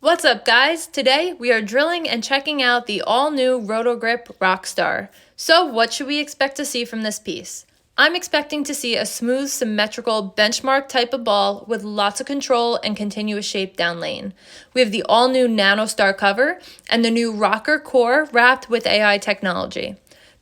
What's up, guys? Today we are drilling and checking out the all-new RotoGrip RockStar. So what should we expect to see from this piece? I'm expecting to see a smooth, symmetrical, benchmark type of ball with lots of control and continuous shape down lane. We have the all-new NanoStar cover and the new rocker core wrapped with AI technology.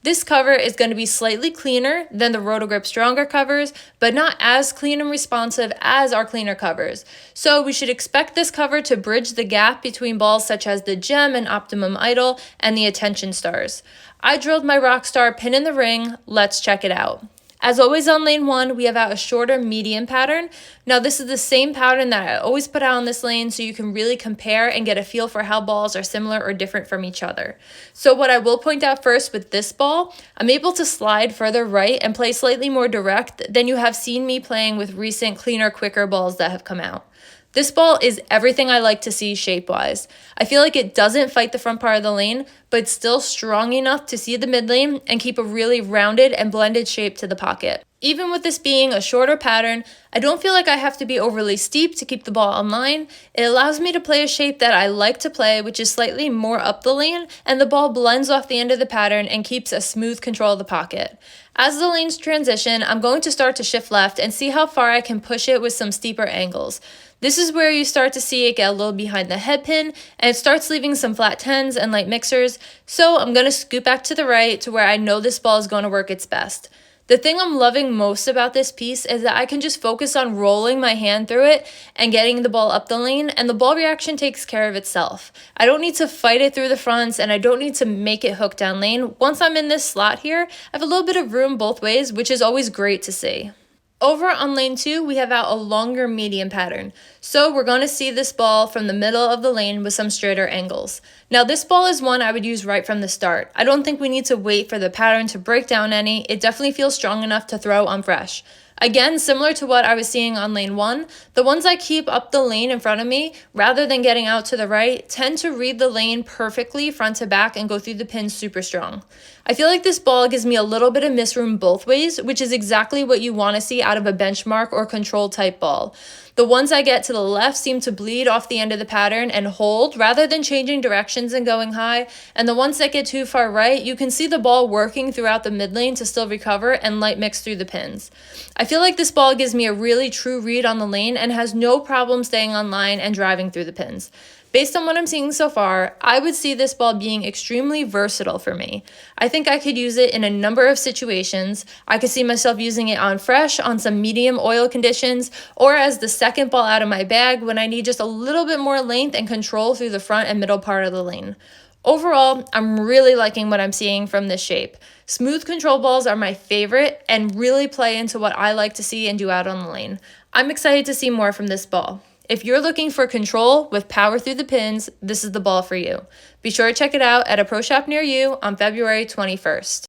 This cover is going to be slightly cleaner than the RotoGrip Stronger covers, but not as clean and responsive as our cleaner covers. So we should expect this cover to bridge the gap between balls such as the Gem and Optimum Idol and the Attention Stars. I drilled my RockStar pin in the ring. Let's check it out. As always on lane 1, we have out a shorter medium pattern. Now this is the same pattern that I always put out on this lane so you can really compare and get a feel for how balls are similar or different from each other. So what I will point out first with this ball, I'm able to slide further right and play slightly more direct than you have seen me playing with recent cleaner, quicker balls that have come out. This ball is everything I like to see shape-wise. I feel like it doesn't fight the front part of the lane, but it's still strong enough to see the mid lane and keep a really rounded and blended shape to the pocket. Even with this being a shorter pattern, I don't feel like I have to be overly steep to keep the ball online. It allows me to play a shape that I like to play, which is slightly more up the lane, and the ball blends off the end of the pattern and keeps a smooth control of the pocket. As the lanes transition, I'm going to start to shift left and see how far I can push it with some steeper angles. This is where you start to see it get a little behind the head pin, and it starts leaving some flat 10s and light mixers, so I'm going to scoot back to the right to where I know this ball is going to work its best. The thing I'm loving most about this piece is that I can just focus on rolling my hand through it and getting the ball up the lane, and the ball reaction takes care of itself. I don't need to fight it through the fronts, and I don't need to make it hook down lane. Once I'm in this slot here, I have a little bit of room both ways, which is always great to see. Over on lane 2, we have out a longer medium pattern. So we're going to see this ball from the middle of the lane with some straighter angles. Now this ball is one I would use right from the start. I don't think we need to wait for the pattern to break down any. It definitely feels strong enough to throw on fresh. Again, similar to what I was seeing on lane 1, the ones I keep up the lane in front of me, rather than getting out to the right, tend to read the lane perfectly front to back and go through the pins super strong. I feel like this ball gives me a little bit of miss room both ways, which is exactly what you want to see out of a benchmark or control type ball. The ones I get to the left seem to bleed off the end of the pattern and hold rather than changing directions and going high, and the ones that get too far right, you can see the ball working throughout the mid lane to still recover and light mix through the pins. I feel like this ball gives me a really true read on the lane and has no problem staying on line and driving through the pins. Based on what I'm seeing so far, I would see this ball being extremely versatile for me. I think I could use it in a number of situations. I could see myself using it on fresh, on some medium oil conditions, or as the second ball out of my bag when I need just a little bit more length and control through the front and middle part of the lane. Overall, I'm really liking what I'm seeing from this shape. Smooth control balls are my favorite and really play into what I like to see and do out on the lane. I'm excited to see more from this ball. If you're looking for control with power through the pins, this is the ball for you. Be sure to check it out at a pro shop near you on February 21st.